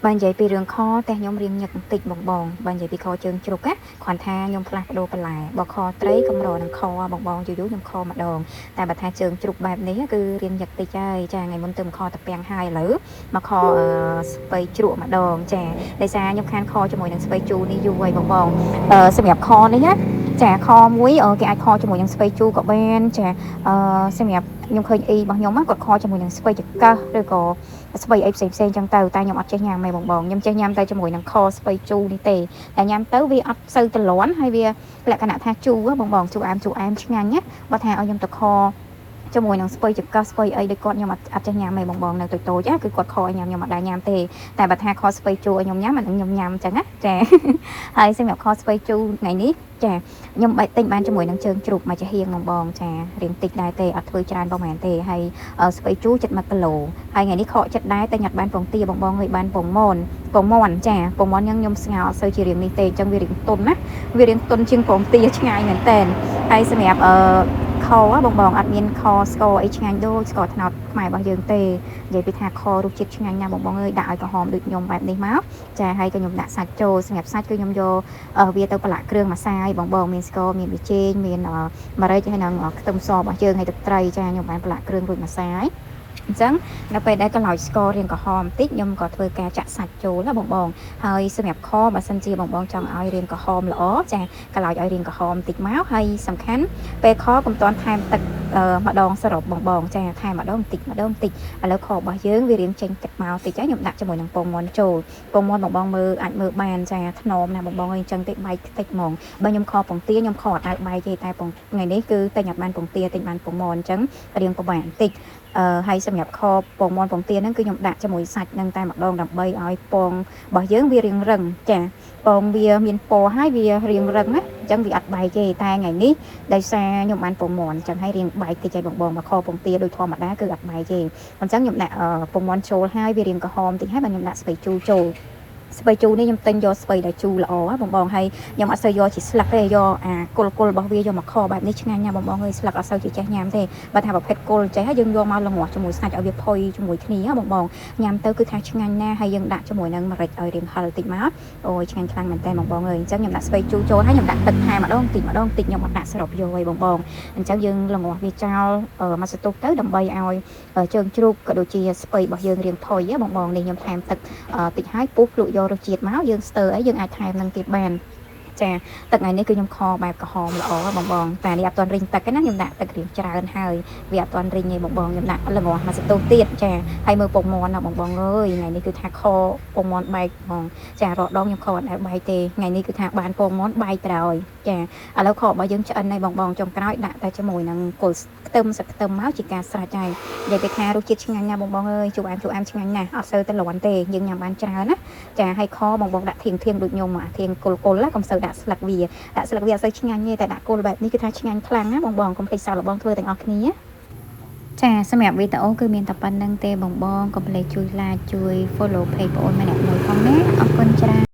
Bạn dạy bị rừng khoแต่ខ្ញុំរៀងញឹកបន្តិចបងបាននិយាយពីខជើងជ្រុកណាគ្រាន់ថាខ្ញុំផ្លាស់ប្ដូរបន្លែបើខត្រីកម្រនឹងខបងយូរខ្ញុំខម្ដងតែបើថាជើងជ្រុកបែបនេះគឺរៀងញឹកតិចហើយចាថ្ងៃមុនទៅខតាពាំងហើយឥឡូវមកខស្ពៃជ្រក់ម្ដងចាដោយសារខ្ញុំខានខជាមួយនឹងស្ពៃជូរនេះយូរហើយបងសម្រាប់ខនេះណាចាខមួយគេអាចខជាមួយនឹងស្ពៃជូរក៏បានចាសម្រាប់ខ្ញុំឃើញអ៊ីរបស់ខ្ញុំគាត់ខជាមួយនឹងស្ពៃចង្កឹះឬក៏ស្ពៃអីផ្សេងចឹងទៅតែខ្ញុំអត់ចេះញ៉ាំទេបងខ្ញុំចេះញ៉ាំតែជាមួយនឹងខស្ពៃជូរនេះទេតែញ៉ាំទៅវាអត់សូវទលាន់ហើយវាលក្ខណៈថាជូរបងជូរអែមឆ្ងាញ់ណាបើថាឲ្យខ្ញុំទៅខជាមួយនឹងស្ពៃចង្កឹះស្ពៃអីដូចគាត់ខ្ញុំអត់ចេះញ៉ាំទេបងនៅតូចគឺគាត់ខឲ្យញ៉ាំខ្ញុំអត់ដែរញ៉ាំទេតែបើថាខស្ពៃជូរឲ្យខ្ញុំញ៉ាំអានឹងខ្ញុំញ៉ាំចឹងណាចាហើយសម្រាប់ខស្ពៃជូរថ្ងៃនេះចាខ្ញុំទិញបានជាមួយនឹងជើងជ្រូកមួយចាហៀងបងចារៀងតិចដែរទេអត់ធ្វើច្រើនប្រហែលទេហើយស្ពៃជូរចិត្ត1គីឡូហើយថ្ងៃនេះខកចិត្តដែរតែញ៉ាត់បានពងទាបងហើយបានពងមាន់ចាពងមាន់ខ្ញុំស្ងោរអត់សូវជារៀងនេះទេអញ្ចឹងវារៀងទុនណាវារៀងទុនជាងពងទាឆ្ងាយមែនតើហើយសម្រាប់ខបងអត់មានខស្ករអីឆ្ងាញ់ដូចស្ករត្នោតខ្មែររបស់យើងទេនិយាយពីថាខរសជាតិឆ្ងាញ់ណាស់បងអើយដាក់ឲ្យក្រហមដូចខ្ញុំបែបនេះមកចាហើយក៏ខ្ញុំដាក់សាច់ចូលសម្រាប់សាច់គឺខ្ញុំយកវាទៅប្រឡាក់គ្រឿងម្សៅបងមានស្ករមានប៊ីចេងមានម្រេចហើយនឹងខ្ទឹមសរបស់យើងហើយទឹកត្រីចាខ្ញុំបានប្រឡាក់គ្រឿងរួចម្សៅអញ្ចឹងនៅពេលដែលកន្លោចស្កររៀងក្រហមបន្តិចខ្ញុំក៏ធ្វើការចាក់សាច់ចូលណាបងហើយសម្រាប់ខបើសិនជាបងចង់ឲ្យរៀងក្រហមល្អចាកន្លោចឲ្យរៀងក្រហមបន្តិចមកហើយសំខាន់ពេលខកុំទាន់ថែមទឹកម្ដងសរុបបងចាថែមម្ដងបន្តិចឥឡូវខរបស់យើងវារៀងចេញទឹកមកតិចហើយខ្ញុំដាក់ជាមួយនឹងពងមាន់ចូលពងមាន់បងមើលអាចមើលបានចាថ្នមណាបងអីចឹងទេបែកតិចហ្មងបើខ្ញុំខពងទាខ្ញុំខអត់ឲ្យបែកទេតែថ្ងៃនេះគឺតែញ៉ាំបានពងទាតែបានពងមាន់អញ្ចឹងរៀងប្រហែលបន្តិចហើយសម្រាប់ខពងមាន់ពងទាហ្នឹងគឺខ្ញុំដាក់ជាមួយសាច់ហ្នឹងតែម្ដងដើម្បីឲ្យពងរបស់យើងវារៀងរឹងចាពងវាមានពណ៌ហើយវារៀងរឹងណាអញ្ចឹងវាអត់បែកទេតែថ្ងៃនេះដោយសារខ្ញុំបានពងមាន់អញ្ចឹងហើយរៀងបែកតិចឲ្យបងមកខពងទាដូចធម្មតាគឺអត់បែកទេអញ្ចឹងខ្ញុំដាក់ពងមាន់ចូលហើយវារៀងក្រហមតិចហើយបាទខ្ញុំដាក់ស្ពៃជូរចូលស្ពៃជូរនេះខ្ញុំទិញយកស្ពៃដែលជូរល្អបងហើយខ្ញុំអត់សូវយកជាស្លឹកទេយកអាគល់របស់វាយកមកខបែបនេះឆ្ងាញ់ណាស់បងអើយស្លឹកអត់សូវជាចេះញ៉ាំទេបើថាប្រភេទគល់ចេះហើយយើងយកមកល្ងាស់ជាមួយសាច់ឲ្យវាផុយជាមួយគ្នាបងញ៉ាំទៅគឺថាឆ្ងាញ់ណាស់ហើយយើងដាក់ជាមួយនឹងម្រេចឲ្យរៀងហឹរតិចមកអូយឆ្ងាញ់ខ្លាំងមែនតើបងអើយអញ្ចឹងខ្ញុំដាក់ស្ពៃជូរចូលហើយខ្ញុំដាក់ទឹកថែមម្ដងតិចខ្ញុំអត់ដាក់សរុបយកឯងបងអញ្ចឹងយើងល្ងាស់វាចោលមួយសន្ទុះទៅដើម្បីឲ្យជើងជ្រូកក៏ដូចជាស្ពៃរបស់យើងរៀងផុយបងនេះខ្ញុំថែមទឹកតិចហើយពុះភ្លក់យករសជាតិមកយើងស្ទើអីយើងអាចថែមនឹងទៀតបានចាទឹកថ្ងៃនេះគឺខ្ញុំខបែបក្រហមល្អបងតែនេះអត់ទាន់រីងទឹកទេណាខ្ញុំដាក់ទឹករៀងច្រើនហើយវាអត់ទាន់រីងទេបងខ្ញុំដាក់ល្ងាស់មួយសន្ទុះទៀតចាហើយមើលពងមាន់ណាបងអើយថ្ងៃនេះគឺថាខពងមាន់បែកបងចារដងខ្ញុំខអត់ដែរបែកទេថ្ងៃនេះគឺថាបានពងមាន់បែកទៅហើយចាឥឡូវខរបស់យើងឆ្អិនហើយបងចុងក្រោយដាក់តែជាមួយនឹងគល់ខ្ទឹមសឹកខ្ទឹមមកជាការស្រេចហើយនិយាយទៅថារសជាតិឆ្ងាញ់ណាស់បងអើយជូរអែមឆ្ងាញ់ណាស់អត់សូវទៅលាន់ទេយើងញ៉ាំបានច្រើនណាចាហើយខបងដាក់ធៀងដូចខ្ញុំអាធៀងគល់ណាកុំសូវដាក់ស្លឹកវាអត់សូវឆ្ងាញ់ទេតែដាក់គល់បែបនេះគឺថាឆ្ងាញ់ខ្លាំងណាបងកុំភ្លេចសាកល្បងធ្វើទាំងអស់គ្នាចាសម្រាប់វីដេអូគឺមានតែប៉ុណ្្នឹងទេបងកុំភ្លេចជួយ like ជួយ follow page បងប្អូនម្នាក់មួយផងណាអរគុណច្រើន